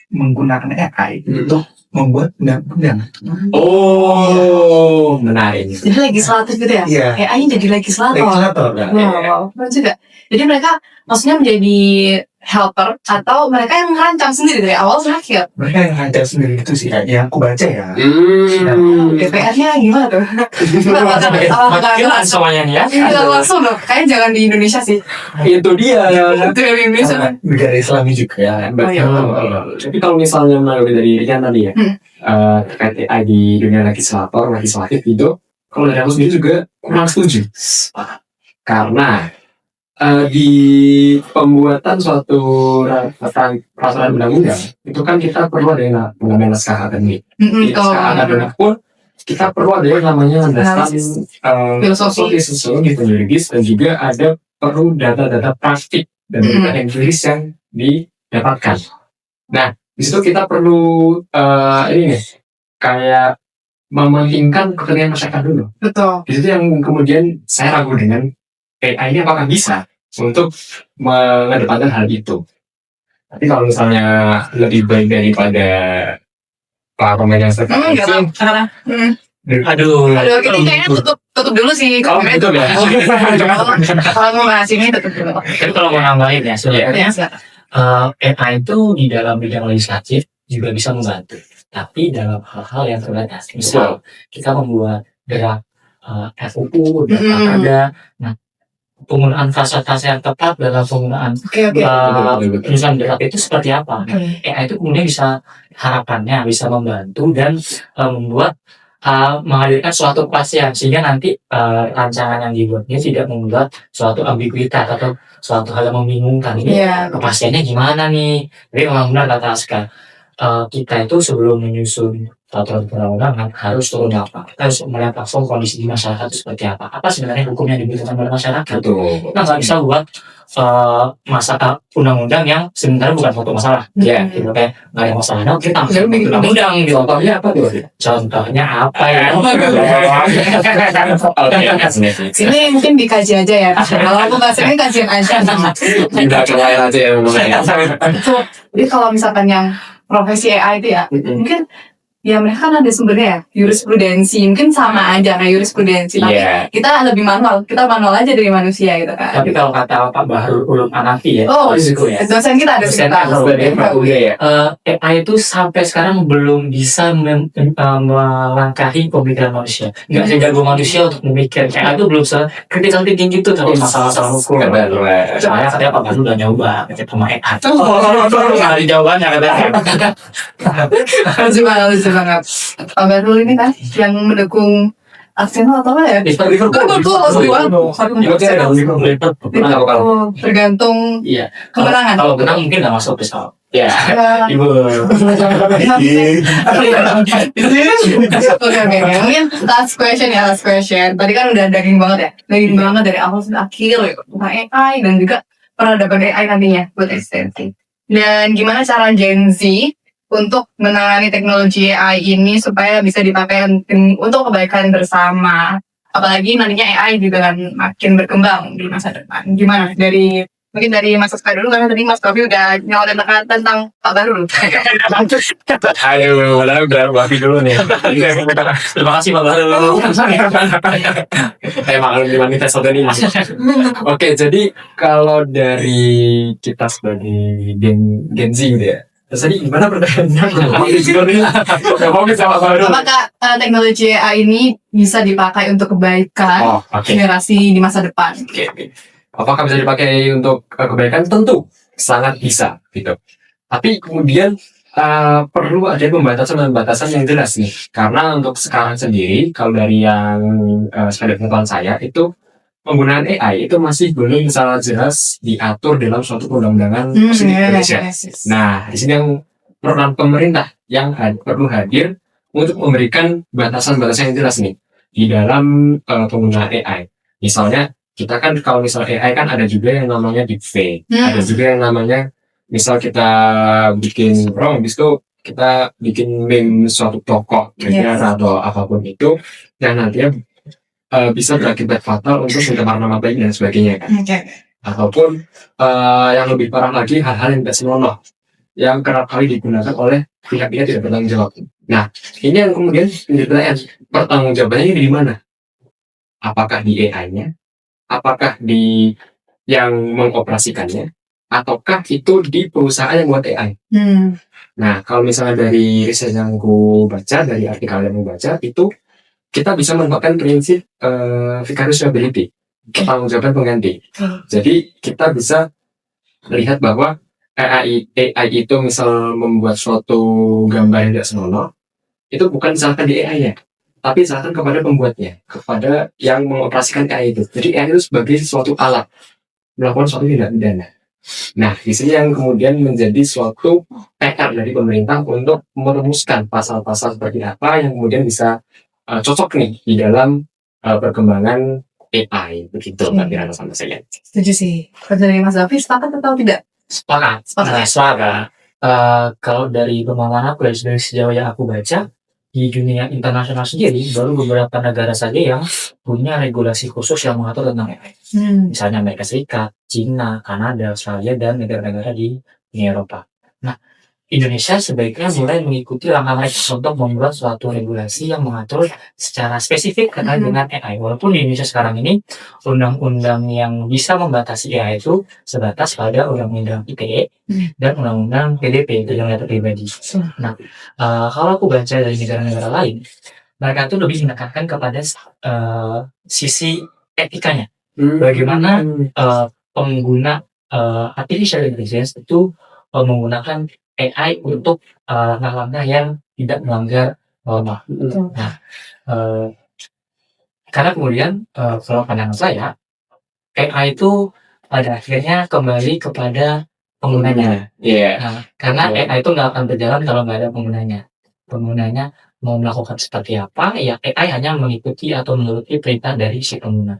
menggunakan AI untuk membuat undang-undang. Oh, menarik. Jadi legislatif gitu ya? Iya. AI-nya jadi legislator. Legislator. Wow, keren juga. Jadi mereka maksudnya menjadi helper atau mereka yang merancang sendiri dari awal sampai akhir. Mereka yang ngajar sendiri itu sih yang aku baca ya. DPR-nya gimana tuh? Makilan semuanya nih ya. Tidak langsung loh, kayaknya jangan di Indonesia sih. Itu dia. Itu di Indonesia. Negara Islami juga ya. Tapi kalau misalnya melalui dari Rian tadi ya, terkait AI di dunia legislatif itu, kalau dari aku sendiri juga kurang setuju. Karena di pembuatan suatu peraturan undang-undang itu kan kita perlu ada yang namanya naskah akademik. Di naskah akademik pun kita perlu ada yang namanya landasan filosofi, sosiologi, juridis, dan juga ada perlu data-data praktik dan data empiris yang didapatkan. Nah, di situ kita perlu ini nih, kayak mementingkan kepentingan masyarakat dulu. Betul. Di situ yang kemudian saya ragu dengan AI ini apakah bisa untuk mengedepankan hal itu. Tapi kalau misalnya lebih baik daripada para pemain yang sekarang Aduh, kita kayaknya tutup dulu sih. Oh, betul ya. Kalau mau bahas ini tutup dulu. tapi kalau mau nambahin ya, sebenarnya silakan. AI itu di dalam bidang legislatif juga bisa membantu, tapi dalam hal-hal yang terbatas. Misal kita membuat draft RUU, draft ada, nah penggunaan frasa-frasa yang tepat dalam penggunaan penyusunan draft itu seperti apa? AI itu kemudian bisa, harapannya bisa membantu dan membuat menghadirkan suatu kepastian sehingga nanti rancangan yang dibuatnya tidak membuat suatu ambiguitas atau suatu hal yang membingungkan. Ini kepastiannya gimana nih? Jadi memang benar kata Aska, kita itu sebelum menyusun peraturan perundang-undangan harus turun apa? Kita harus melihat langsung kondisi di masyarakat itu seperti apa? Apa sebenarnya hukum yang dibutuhkan oleh masyarakat? Kita nggak bisa buat masalah undang-undang yang sebenarnya bukan suatu masalah. Ya, gitu kayak nggak ada masalah. Nah, kita bikin undang-undang. Contohnya apa tuh? Contohnya apa ya? Ini mungkin dikaji aja ya. Kalau aku bahasanya kajian aja. Tidak lain aja ya. Jadi kalau misalkan yang profesi AI itu ya, mungkin ya mereka kan ada sumbernya ya, jurisprudensi, mungkin sama aja kayak jurisprudensi, tapi Iya. kita lebih manual aja dari manusia gitu kan. Tapi kalau kata Pak Bahrul Ulum Hanafi ya, Oh, itu ya. dosen kita ada Dosen cerita. kita. Udah ya. AI itu sampai sekarang belum bisa melangkahi pemikiran manusia. Nggak sejago manusia untuk memikir. AI itu belum critical thinking gitu tapi masalah-masalah hukum. Saya katanya Pak Bahrul udah nyoba ngecek sama AI. Nggak ada jawabannya katanya. Lucu banget. Pak Bahrul ini kan yang mendukung Arsenal atau apa ya? Liverpool, tergantung Iya. kemenangan. Kalau menang mungkin nggak masuk besok. Ya. Ibu. Oke, mungkin last question. Tadi kan udah daging banget dari awal sampai akhir ya, tentang AI dan juga peradaban AI nantinya buat eksistensi. Dan gimana cara Gen Z untuk menangani teknologi AI ini supaya bisa dipakai untuk kebaikan bersama. Apalagi nantinya AI juga kan makin berkembang di masa depan. Gimana? Mungkin dari Mas Oska dulu, karena tadi Mas Kofi udah nyawarin tentang Pak Bahrul. Ayo, udah Bafi dulu nih. Terima kasih Pak Bahrul. Emang gimana tes ini Mas? Oke, jadi kalau dari kita sebagai Gen Z gitu ya. Terus tadi gimana pertanyaannya? Apakah teknologi AI ini bisa dipakai untuk kebaikan generasi di masa depan? Oke. Apakah bisa dipakai untuk kebaikan? Tentu sangat bisa gitu. Tapi kemudian perlu ada pembatasan yang jelas nih. Karena untuk sekarang sendiri, kalau dari yang sepeda pengetahuan saya itu penggunaan AI itu masih belum sangat jelas diatur dalam suatu perundang-undangan Indonesia. Nah, di sini yang peran pemerintah yang perlu hadir untuk memberikan batasan-batasan yang jelas nih di dalam penggunaan AI. Misalnya kita kan kalau misalnya AI kan ada juga yang namanya deepfake, ada juga yang namanya misal kita bikin habis itu kita bikin meme suatu tokoh atau apapun itu yang nantinya bisa berakibat fatal untuk pencemaran nama baik dan sebagainya kan. Ataupun yang lebih parah lagi hal-hal yang tidak senonoh yang kerap kali digunakan oleh pihak-pihak tidak bertanggung jawab. Nah, ini yang kemudian menjadi pertanyaan, pertanggungjawabannya di mana? Apakah di AI-nya? Apakah di yang mengoperasikannya? Ataukah itu di perusahaan yang buat AI? Nah, kalau misalnya dari riset yang aku baca, dari artikel yang aku baca, itu kita bisa menerapkan prinsip vicarious liability, pertanggungjawaban pengganti. Jadi kita bisa melihat bahwa AI itu misal membuat suatu gambar yang tidak senonoh, itu bukan misalkan di AI-nya, tapi misalkan kepada pembuatnya, kepada yang mengoperasikan AI itu. Jadi AI itu sebagai suatu alat melakukan suatu tindak pidana. Nah, di sini yang kemudian menjadi suatu PR dari pemerintah untuk merumuskan pasal-pasal seperti apa yang kemudian bisa cocok nih di dalam perkembangan AI begitu Mbak Pirana sama saya. Setuju sih. Kalau dari Mas Davi sepakat atau tidak? Sepakat. Kalau dari pemahaman aku dari sejauh yang aku baca di dunia internasional sendiri baru beberapa negara saja yang punya regulasi khusus yang mengatur tentang AI. Misalnya Amerika Serikat, Cina, Kanada, Australia, dan negara-negara di Uni Eropa. Nah, Indonesia sebaiknya mulai mengikuti langkah mereka untuk membuat suatu regulasi yang mengatur secara spesifik terkait dengan AI. Walaupun di Indonesia sekarang ini undang-undang yang bisa membatasi AI itu sebatas pada undang-undang ITE dan undang-undang PDP, tentang data pribadi. Nah, kalau aku baca dari negara-negara lain, mereka itu lebih menekankan kepada sisi etikanya. Bagaimana pengguna artificial intelligence itu menggunakan AI untuk langkah-langkah yang tidak melanggar norma. Nah, karena kemudian kalau pandangan saya, AI itu pada akhirnya kembali kepada penggunanya. Nah, karena AI itu nggak akan berjalan kalau nggak ada penggunanya. Penggunanya mau melakukan seperti apa, ya AI hanya mengikuti atau menuruti perintah dari si pengguna.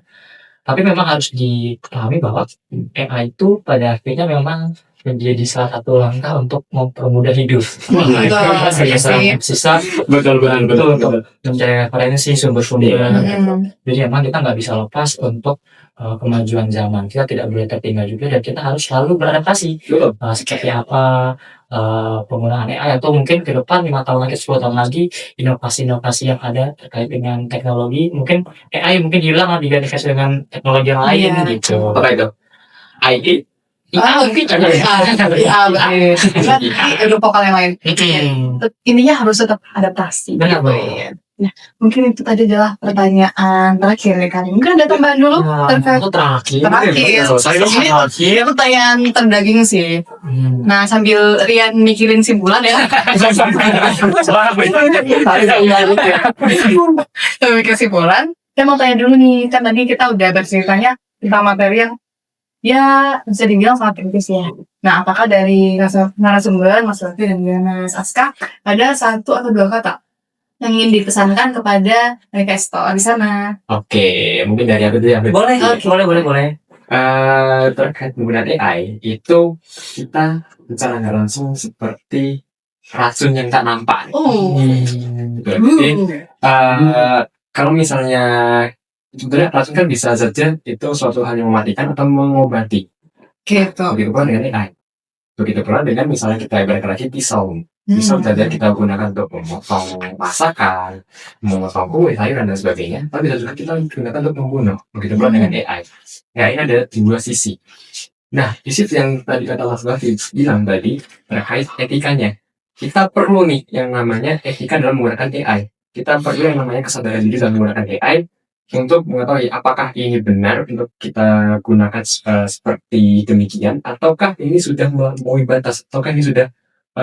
Tapi memang harus dipahami bahwa AI itu pada akhirnya memang menjadi salah satu langkah untuk mempermudah hidup. Betul untuk mencari referensi sumber-sumber. Jadi memang kita nggak bisa lepas untuk kemajuan zaman. Kita tidak boleh tertinggal juga dan kita harus selalu beradaptasi. Seperti apa penggunaan AI atau mungkin ke depan 5 tahun lagi, 10 tahun lagi inovasi-inovasi yang ada terkait dengan teknologi mungkin AI mungkin hilang lah digantikan dengan teknologi yang lain Iya. gitu. Apa itu? AI. Mungkin juga ya. Nanti ada vokal yang lain. Intinya harus tetap adaptasi. Benar, gitu ya. Nah, mungkin itu tadi adalah pertanyaan terakhir ya kali. Mungkin ada tambahan dulu terkait Itu terakhir. Ini pertanyaan terdaging sih. Nah, sambil Rian mikirin simpulan ya. Mikir simpulan. Saya mau tanya dulu nih, kan tadi kita udah berceritanya tentang materi yang ya bisa dibilang sangat kritis ya. Nah, apakah dari narasumber Mas Lutfi dan juga Mas Aska ada 1 atau 2 kata yang ingin dipesankan kepada investor di sana? Oke, mungkin dari aku dulu ya. Boleh. Terkait penggunaan AI itu kita secara nggak langsung seperti racun yang tak nampak. Jadi, kalau misalnya sebenarnya racun kan bisa saja itu suatu hal yang mematikan atau mengobati. Gitu. Begitu pula dengan AI. Begitu pula dengan misalnya kita ibaratkan lagi pisau. Pisau saja kita gunakan untuk memotong masakan, memotong kue, sayuran dan sebagainya. Tapi bisa juga kita gunakan untuk membunuh. Begitu pula dengan AI. Ya ini ada 2 sisi. Nah, di sisi yang tadi kata Mas Lutfi bilang tadi terkait etikanya. Kita perlu nih yang namanya etika dalam menggunakan AI. Kita perlu yang namanya kesadaran diri dalam menggunakan AI untuk mengetahui apakah ini benar untuk kita gunakan seperti demikian, ataukah ini sudah melampaui batas, ataukah ini sudah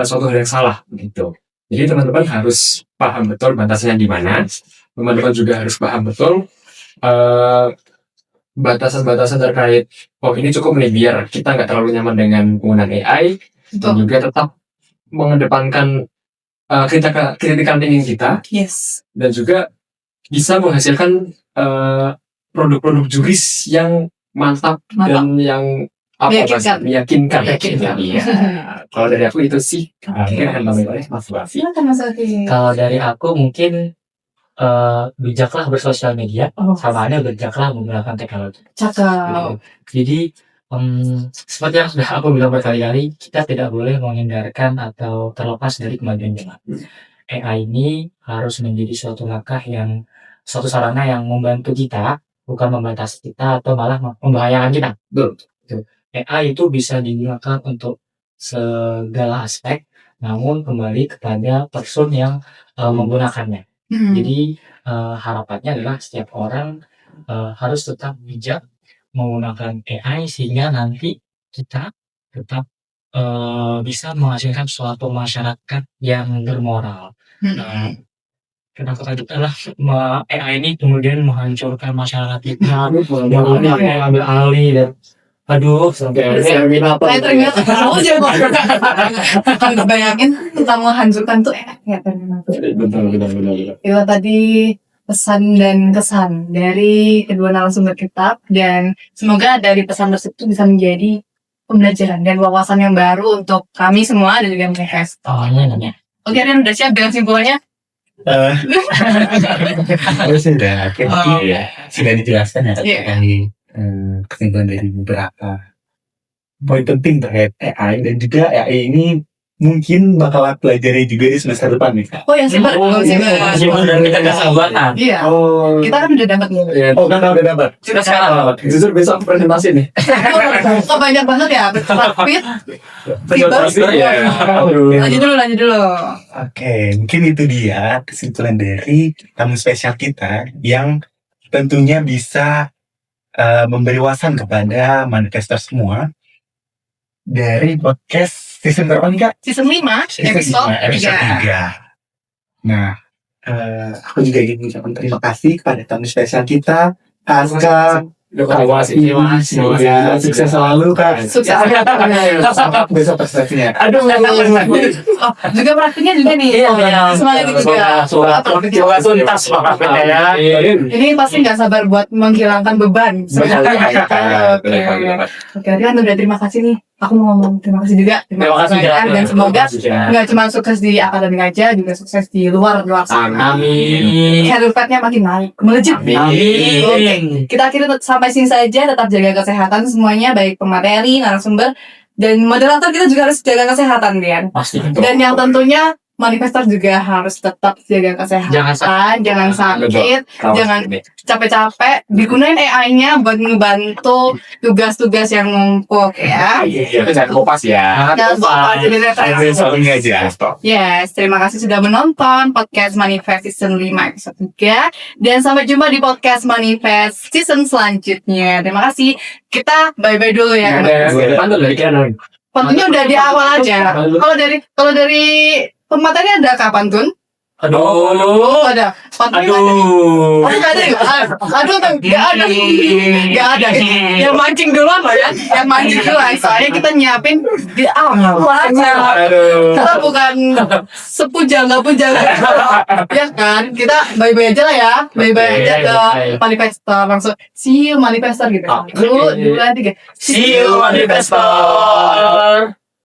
suatu hal yang salah gitu. Jadi teman-teman harus paham betul batasnya di mana. Teman-teman juga harus paham betul batasan-batasan terkait ini cukup nih biar kita nggak terlalu nyaman dengan penggunaan AI dan juga tetap mengedepankan kritikan thinking kita. Yes. Dan juga bisa menghasilkan produk-produk juris yang mantap. Dan yang meyakinkan. Iya. Kalau dari aku itu sih. Mungkin akan tambahin oleh Mas Lutfi. Silakan Mas Lutfi. Kalau dari aku mungkin bijaklah bersosial media, sama halnya bijaklah menggunakan teknologi. Cakep. Jadi seperti yang sudah aku bilang berkali-kali, kita tidak boleh menghindarkan atau terlepas dari kemajuan zaman. AI ini harus menjadi suatu langkah yang suatu sarana yang membantu kita, bukan membatasi kita atau malah membahayakan kita. AI itu bisa digunakan untuk segala aspek, namun kembali kepada person yang menggunakannya. Jadi harapannya adalah setiap orang harus tetap bijak menggunakan AI sehingga nanti kita tetap bisa menghasilkan suatu masyarakat yang bermoral. Kenapa adalah AI ini kemudian menghancurkan masyarakat kita, ambil alih dan sampai saya teringat kalau bayangin kita menghancurkan tuh ya Betul. itu tadi pesan dan kesan dari kedua narasumber kita, dan semoga dari pesan tersebut bisa menjadi pembelajaran dan wawasan yang baru untuk kami semua dan juga investor. Oke, Rian udah siap dengan simpulannya? Sudah dijelaskan ya dari kesimpulan dari beberapa poin penting terkait AI, dan juga AI ini mungkin bakal pelajari juga di semester depan nih. Oh yang sabar. Dan kita nggak sabar. Iya. Kita kan udah dapat nih. Kan udah dapat. Sudah sekarang. Jujur besok presentasi nih. Kok banyak banget ya? Fit. Lanjut dulu. Oke, mungkin itu dia kesimpulan dari tamu spesial kita yang tentunya bisa memberi wawasan kepada manifestor semua dari podcast season berapa nih Kak? Season 5, episode 3. Nah, aku juga ingin mengucapkan terima kasih kepada tamu spesial kita, Aska. Terima kasih. Sukses selalu Kak. Sukses. Besok prestasinya. Juga praktiknya juga nih. Semangat juga. Ini pasti nggak sabar buat menghilangkan beban. Oke, kan udah terima kasih nih. Aku mau ngomong terima kasih juga. Terima kasih dan semoga nggak cuma sukses di akademik aja, juga sukses di luar sana. Amin. Career-nya makin naik, melejit. Amin. Oke, kita akhirnya sampai sini saja. Tetap jaga kesehatan semuanya, baik pemateri, narasumber, Dan moderator kita juga harus jaga kesehatan, Rian. Pasti. Dan yang tentunya manifestor juga harus tetap jaga kesehatan, jangan sakit, jangan capek-capek, digunain AI-nya buat ngebantu tugas-tugas yang numpuk ya. Jangan kopas ya. Jangan lupa jadi referensi. Satunya aja. Stop. Yes, terima kasih sudah menonton podcast Manifest Season 5 episode 3. Dan sampai jumpa di podcast Manifest Season selanjutnya. Terima kasih. Kita bye-bye dulu ya. Pantunnya udah di awal aja. Kalau dari pematannya ada kapan, Tun? Aduh. Ada. Pantunnya ada. Aduh, nggak ada. Yang mancing duluan lah ya. Yang mancing duluan. Soalnya kita nyiapin di awal aja. Kita bukan sepujangga ya kan? Kita bye-bye aja lah ya. Bye-bye aja ke manifestor. Langsung see you manifestor gitu. Dulu 3. See you manifestor.